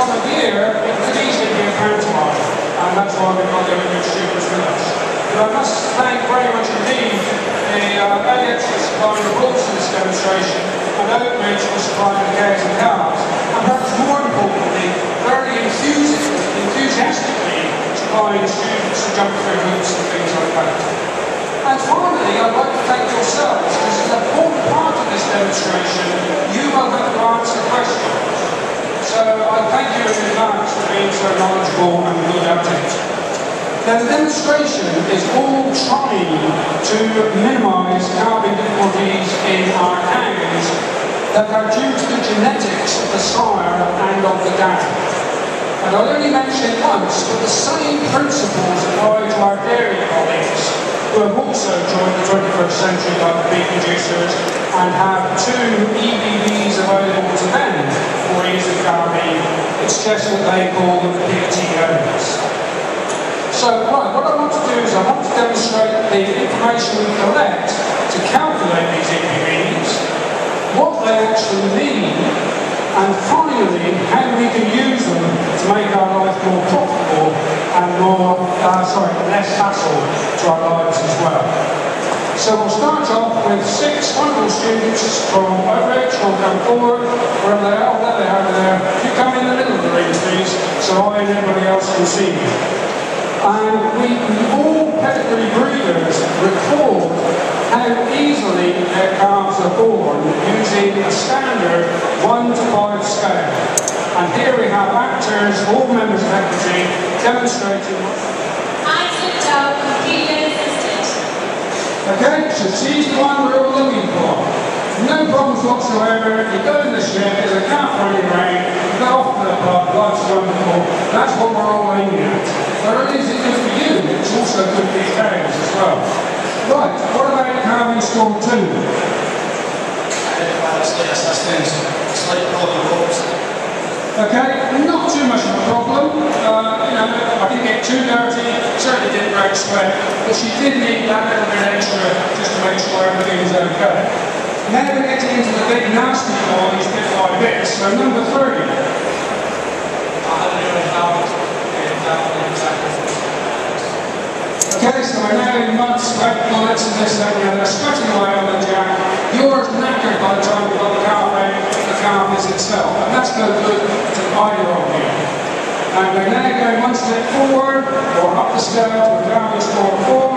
time of year, it could easily be a pantomime, and that's why we've got the Olympic students with us. But I must thank very much indeed the AX for supplying the rules for this demonstration, and Oakridge for supplying the cares and cars, and perhaps more importantly, very enthusiastically supplying students to jump through hoops and things like that. And finally, I'd like to thank yourselves, because as an important part of this demonstration, you will have to answer questions. So I thank you in advance for being so knowledgeable and good at it. Now, the demonstration is all trying to minimise calving difficulties in our cows that are due to the genetics of the sire and of the dam. And I'll only mention it once, but the same principles apply to our dairy colleagues, who have also joined the 21st century like the beef producers and have 2 EBVs available to them for ease of calving. It's just what they call the PTOs. So, right, what I want to do is I want to demonstrate the information we collect to calculate these EBVs, what they actually mean, and finally, how we can use them to make our life more profitable and less hassle to our lives as well. So we'll start off with 6 wonderful students from Oakridge who will come forward, wherever they are, there they are there. You come in the middle of the ring, please, so I and everybody else can see you. And all pedigree breeders record how easily their calves are born using a standard 1 to 5 scale. And here we have actors, all members of equity, demonstrating. I sit down, completely assisted. Okay, so she's the one we're all looking for. No problems whatsoever. You go in the shed, there's a calf running around, you go off to the pub, life's wonderful. That's what we're all aiming at. Not only is it good for you, it's also good for your cows as well. Right, what about calving score 2? Okay, not too much of a problem. I didn't get too dirty, certainly didn't break sweat, but she did need that little bit extra just to make sure everything was okay. Now we're getting into the big nasty boys bit by bit, so number 3. Okay, so we're now in mud, sweat, bullets and this, that and the other, sweating away on the jack. Yours knackered by the time we've got the calf out, the calf is itself, and that's no good to either of you. And we're now going 1 step forward, or up the scale to calving score 4.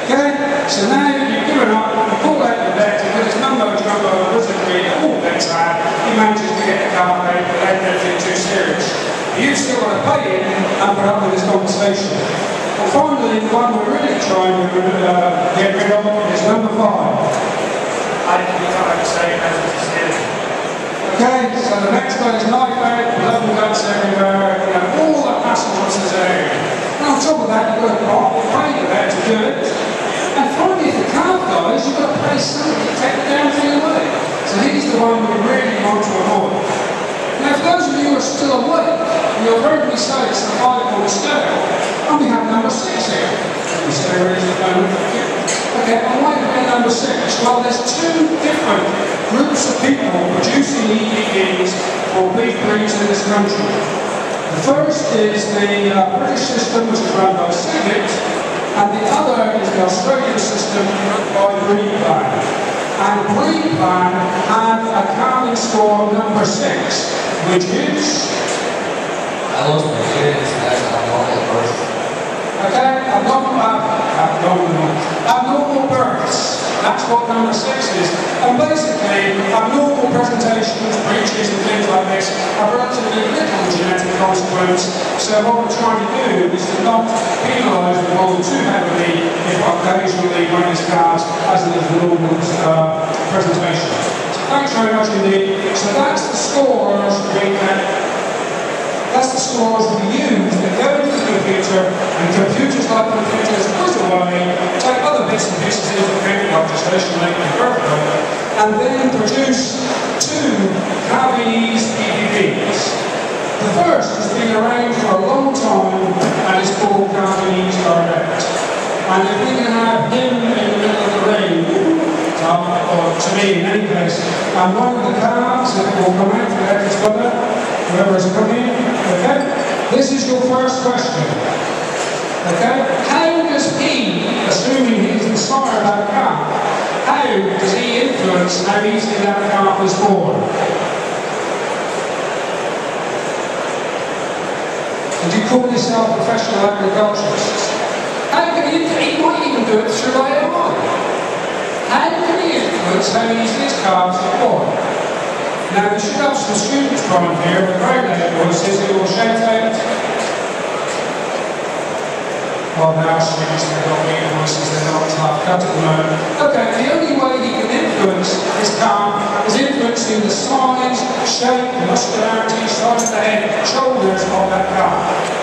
Okay, so now you've given up, you pull out the bed, and with his mumbo jumbo wizardry, all bets are, he manages to get the calf out without anything too serious. You've still got to pay him and put up with this conversation. And finally, the one we're really trying to get rid of is number 5. I can't say as it is here. Okay, so the next one is knife out, blood and guts everywhere, all the hassle once is there. And on top of that, you've got to pay for that to do it. And finally, if the calf dies, you've got to pay somebody to take the damn thing away. So he's the one we really want to avoid. Now, for those of you who are still awake, you'll heard me say it's the 5-point scale, and we have number 6 here. Can we stay ready at the moment? Okay, and why have we got number 6? Well, there's 2 different groups of people producing EBVs for beef breeds in this country. The first is the British system, which is run by Civet, and the other is the Australian system run by Breed Plan. And Breed Plan had a calving score number 6, which is lost my kids as an abnormal birth. okay, abnormal births. That's what number 6 is. And basically, abnormal presentations, breaches and things like this have relatively little genetic consequence. So what we're trying to do is to not penalise the bull too heavily if occasionally when it's cast as an abnormal presentation. So thanks very much indeed. So that's the scores we use that go into the computer, and computers like computers quiz away, take other bits and pieces into the computer legislation, make them perfect, and then produce 2 Calvinese EBVs. The first has been around for a long time and is called Calvinese Direct. And if we can have him in the middle of the ring, or to me in any case. And one of the calves that will come out for his brother, whoever is coming, okay? This is your first question. Okay? How does he, assuming he's the sire of that calf, how does he influence how easily that calf is born? Would you call yourself a professional agriculturalist? How can he might even do it through AI. How can he influence how easily his calves are born? Now we should have some students from here with very loud voices who will shout out. Well, now students, they've got weird voices, they're not half cut at the moment. Okay, the only way he can influence his calf is influencing the size, shape, muscularity, size of the head, shoulders of that calf.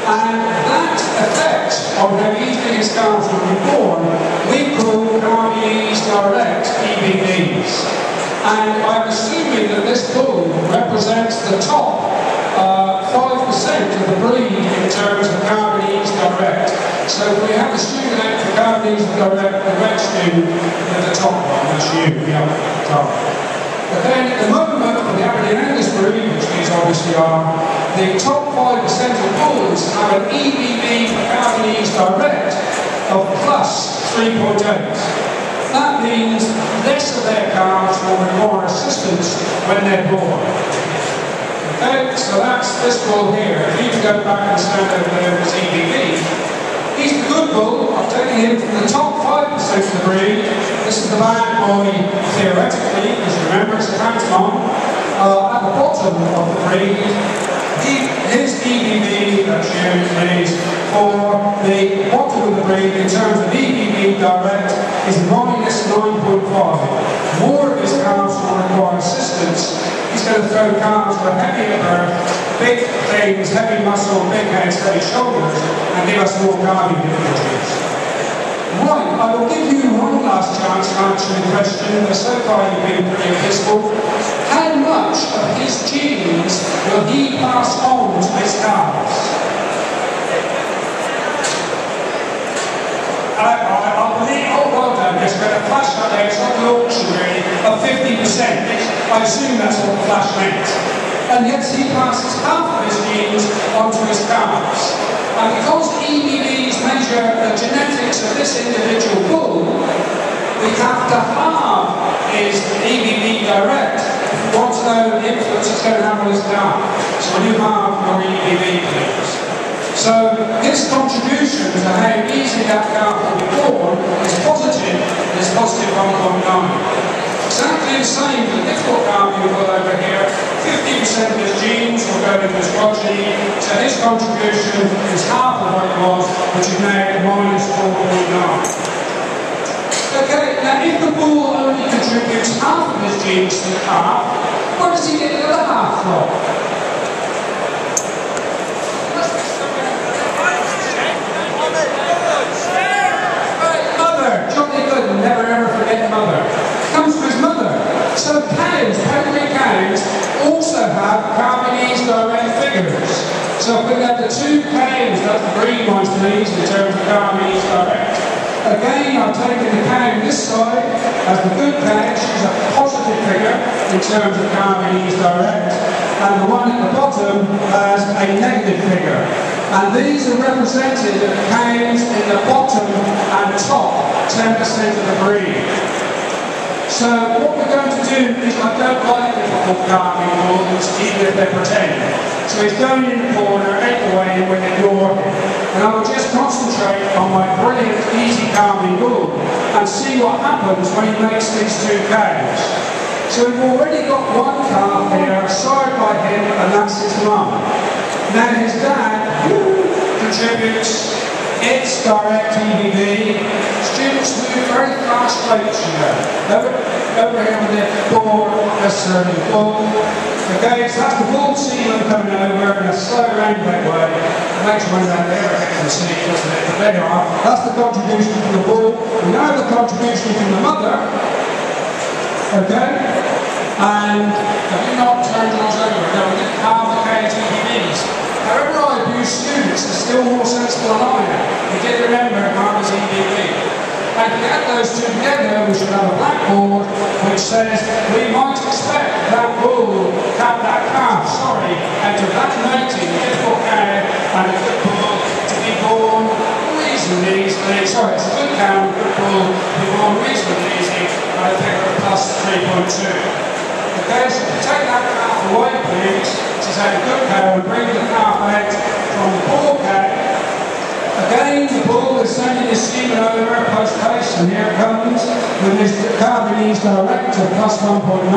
And that effect on how easily his calves will be born, we call RBEs direct, EBVs. And I'm assuming that this bull represents the top 5% of the breed in terms of Carbonese direct. So if we have a student out for Carbonese direct, the red student at the top one, that's you, the top. But then at the moment, for the Aberdeen Angus breed, which these obviously are, the top 5% of bulls have an EBV for Carbonese direct of plus 3.8. That means less of their calves will require assistance when they're born. Okay, so that's this bull here. If you can go back and stand over there with his EBV, he's the good bull. I've taken him from the top 5% of the breed. This is the bad boy, theoretically, because remember it's a phantom. At the bottom of the breed, his EBV that's used is for the bottom of the breed in terms of EBV direct is minus 9.5. More of his calves will require assistance. He's going to throw calves with heavier birth, big things, heavy muscle, big heads, heavy shoulders, and give us more calving difficulties. Right, I will give you one last chance to answer the question, but so far you've been pretty peaceful. How much of his genes will he pass on to his calves? I believe, oh well done, yes, we had a flash up there, it's not the auction really, of 50%. I assume that's what the flash meant. And yes, he passes half of his genes onto his calves. And because EBVs measure the genetics of this individual bull, we have to halve his EBV direct if we want to know the influence it's going to have on his calf. So when you halve your EBV, please. So his contribution to how easily that calf will be born is positive, and it's positive 1.9. Exactly the same for the difficult calf you've got over here. 50% of his genes will go into his progeny, so his contribution is half of what it was, which is now minus 4.9. Okay, now if the bull only contributes half of his genes to the calf, where does he get the other half from? Jolly good, and never ever forget mother. Comes from his mother. So cows, pedigree cows, also have Carbonese direct figures. So if we have the two cows, that's the breed ones please, in terms of Carbonese direct. Again, I've taken the cow on this side as the good cow, she's a positive figure in terms of Carbonese direct, and the one at the bottom has a negative figure. And these are represented as cows in the bottom and top 10% of the breed. So what we're going to do is, I don't like difficult calving bulls, even if they're pretend. So he's going in the corner, out the way, and we ignore him. And I will just concentrate on my brilliant, easy calving bull and see what happens when he makes these two cows. So we've already got one calf here, sired by him, and that's his mum. Now his dad contributes its direct EBV. Students move very fast rates, you know. Over here with the bull, necessarily the bull. Okay, so that's the bull seaman coming over in a slow roundabout way. It makes one down there, I can see, doesn't it? But there you are. That's the contribution from the bull. We now have the contribution from the mother. Okay? And have you not turned yours over? No, we didn't have the KTVs. However I abuse students, they're still more sensible than I am. You did remember Martha's EBV. And to get those two together, we should have a blackboard which says we might expect that calf, out of that mating difficult cow and a good bull to be born reasonably easily. Sorry, it's a good cow and a good bull to be born reasonably easily at a figure of plus 3.2. Okay, so if you take that calf away, please, to take a good cow and bring the calf out from the bull cow. Again, the bull is sending his semen over post-haste, and here it comes with his Carbonese direct of plus 1.9.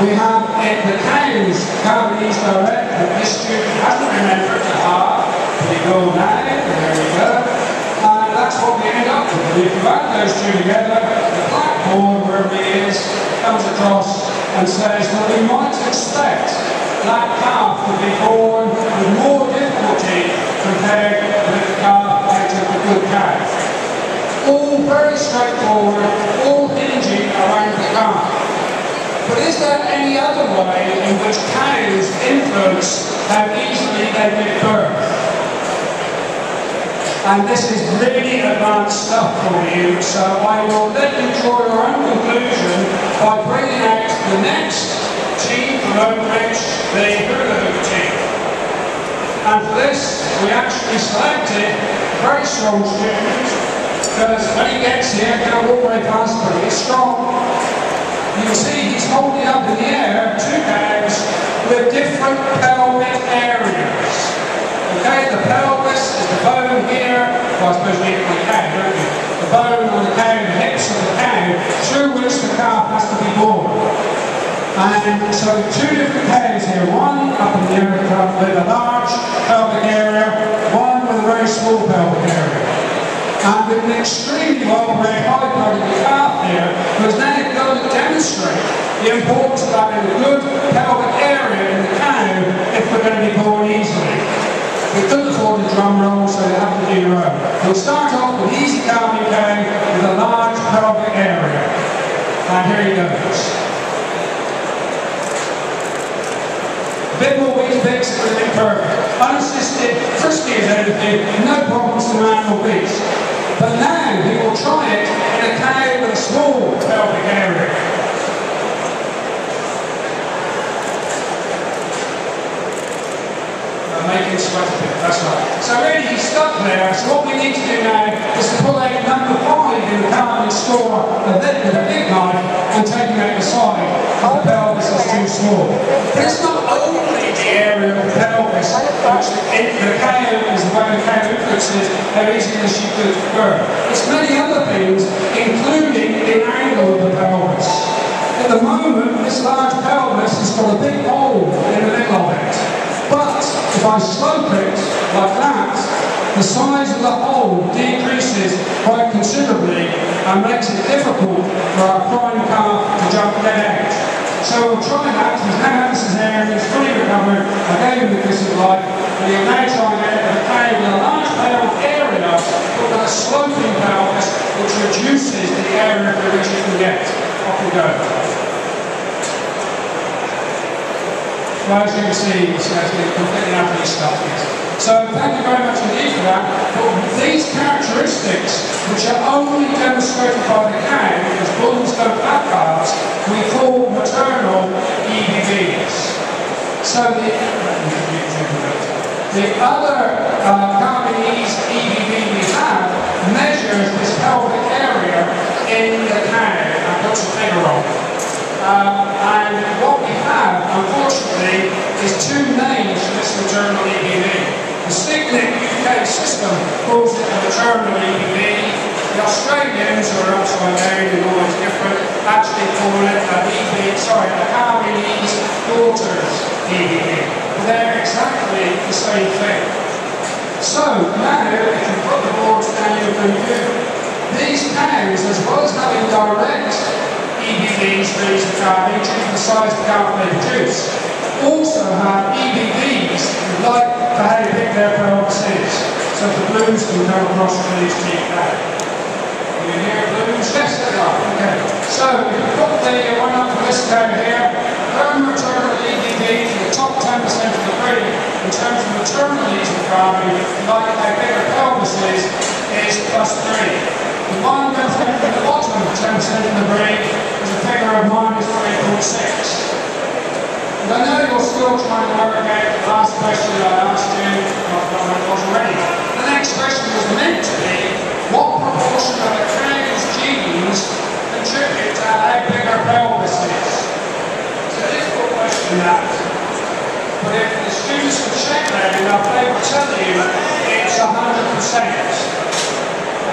We have the cow's Carbonese direct that this student hasn't remembered to have. We go now, there we go. And that's what we end up with. If you add those two together, the black bull, wherever he is, comes across and says that we might expect that calf to be born with more difficulty compared with the calf out of the good cow. All very straightforward, all hinging around the calf. But is there any other way in which cows influence how easily they give birth? And this is really advanced stuff for you, so I will let you draw your own conclusion by bringing out the next team from Oakridge, the hula hoop team. And for this, we actually selected a very strong student, because when he gets here, he'll walk very fast, but he's strong. You can see he's holding up in the air two cows with different pelvic areas. Okay, the pelvis is the bone here, well I suppose we eat the cow, don't we? The bone on the cow, the hips of the cow, through which the calf has to be born. And so two different cows here, one up in the area with a large pelvic area, one with a very small pelvic area. And with an extremely well-bred high-blooded calf here, who's now going to demonstrate the importance of having a good pelvic area in the cow if we're going to be born easily. We couldn't afford the drum roll, so you have to do your own. We'll start off with easy calving cow with a large pelvic area. And here he goes. A bit more wheat picks, it would have been perfect. Unassisted, frisky as anything, no problems to man or beast. But now he will try it in a cow with a small pelvic area. Making sweat a bit, that's right. So really he's stuck there, so what we need to do now is to pull out number 5 in the carbon store with a big knife and take him out the side because the pelvis is too small. But it's not only the area of the pelvis which the cow is the way the cow influences how easily she could birth. It's many other things, including the angle of the pelvis. At the moment, this large pelvis has got a big hole in the middle of it. But if I slope it like that, the size of the hole decreases quite considerably and makes it difficult for our prime calf to jump dead out. So we'll try that. He's now had his hair, he's fully recovered. I gave him the kiss of life, and he'll now try and get a cow with a large pelvic area, but with a sloping pelvis, which reduces the area for which he can get. Off we go. Well, as you can see, it's completely utterly stuffed. So thank you very much indeed for that. But these characteristics, which are only demonstrated by the cow, because bulls don't have calves, we call maternal EBVs. So the other Carbonese EBV we have measures this pelvic area in the cow and puts a figure on it. And what we have, unfortunately, is two names for this maternal EBV. The Cyclic UK system calls it a maternal EBV. The Australians, who are upside down and always different, actually call it a Carbonese daughter's EBV. They're exactly the same thing. So now, if you put the boards down in review, these cows, as well as having direct EBVs for ease of calving due to the size of the calf they produce, also have EBVs like for how big their pelvis is. So the blues can come across to these teeth now. You hear blues? Yes, they are. Okay. So if you put the one up for this cow here, her maternal EBV for the top 10% of the breed in terms of maternal ease of calving, like how big her pelvis is +3. The one that's at the bottom of 10% of the breed is a figure And I know you're still trying to work out the last question I asked you, not was already. The next question was meant to be, what proportion of a cow's genes contribute to how big her pelvis is? It's a difficult question that. But if the students can check that, enough, they will tell you it's 100%.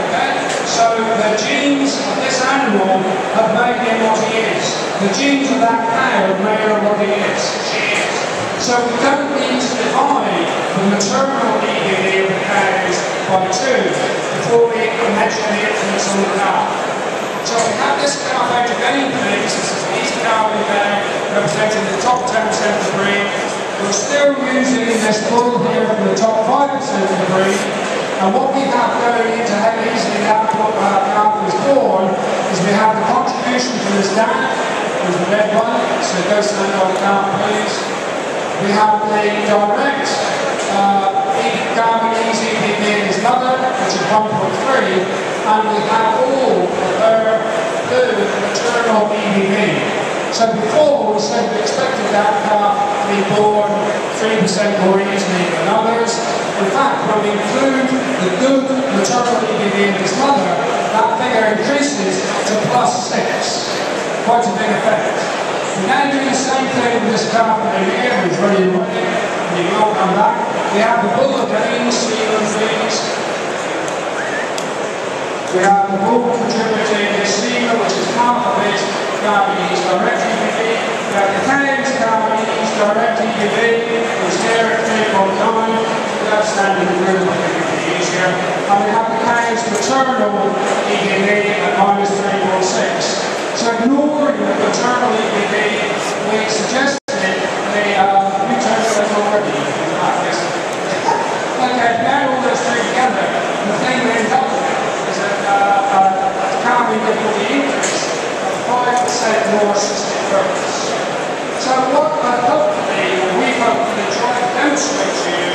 Okay? So the genes of this animal have made him what he is. The genes of that cow have made her what he is. She is. So we don't need to divide the maternal EBV of the cows by 2 before we can measure the influence on the calf. So we have this calf out of any place. This is an easy calving cow representing the top 10% of the breed. We're still using this bull here from the top 5% of the breed. And what we have going into how easily that calf was born is we have the contribution from this dad, who's the red one, so go stand on the calf please. We have the direct Gabonese EBV in his mother, which is 1.3, and we have all her blue maternal EBV. So before we said we expected that calf to be born 3% more easily than others. In fact, when we include the good maternal EBV in his mother, that figure increases to +6. Quite a big effect. We now do the same thing with this calf over here, who's really running, and he will come back. We have the bull again, please. We have the bull contributing his semen, which is half of it, Gabonese direct EBV. We have the cow's Gabonese direct EBV, which is here at 3.9. Without standing in the room, I think it would be easier. And we have the cow's maternal EBV at -3.6. So ignoring the maternal EBV, we suggested you turn those already. Okay, now all those three together, the thing we end up with is a calving with the increase of 5% more cystic growth. So what we hopefully try to demonstrate to you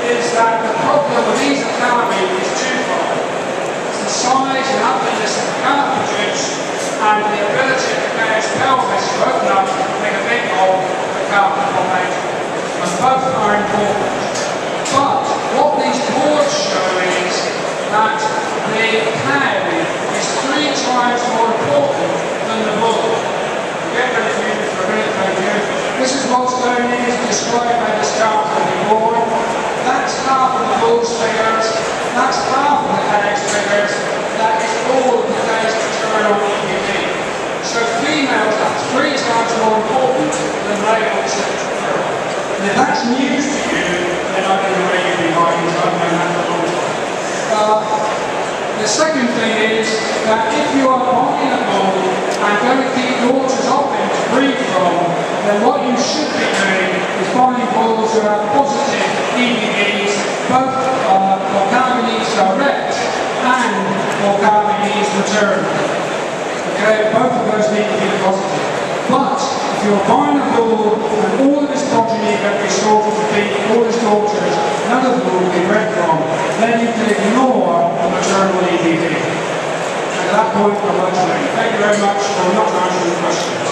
is that the problem with these calving is twofold. It's the size and ugliness of the calf produced and the ability of the cow's pelvis to open up and make a big hole for the calf to come out. And both are important. But what these boards show is that the cow is 3 times more important than the bull. Get ready for you for a minute, thank you. This is what's going in is described by this calf will be born. That's half of the bull's figures, that's half of the cow's figures, that is all of the cow's maternal EBV. So females are 3 times more important than males. And if that's news to you, then I don't know where you'd be hiding, so I've known that for a long time. The second thing is that if you are buying a bull and going to keep daughters of him to breed from, then what you should be doing is buying bulls who have positive EBVs, both for Gabonese direct and for Gabonese maternal. Okay, both of those need to be positive. But if you're buying a bull and all of his progeny that we slaughtered to feed all his daughters, none of them will be bred from, then you can ignore the maternal EBV. And at that point, I'm going to say thank you very much for not answering the question.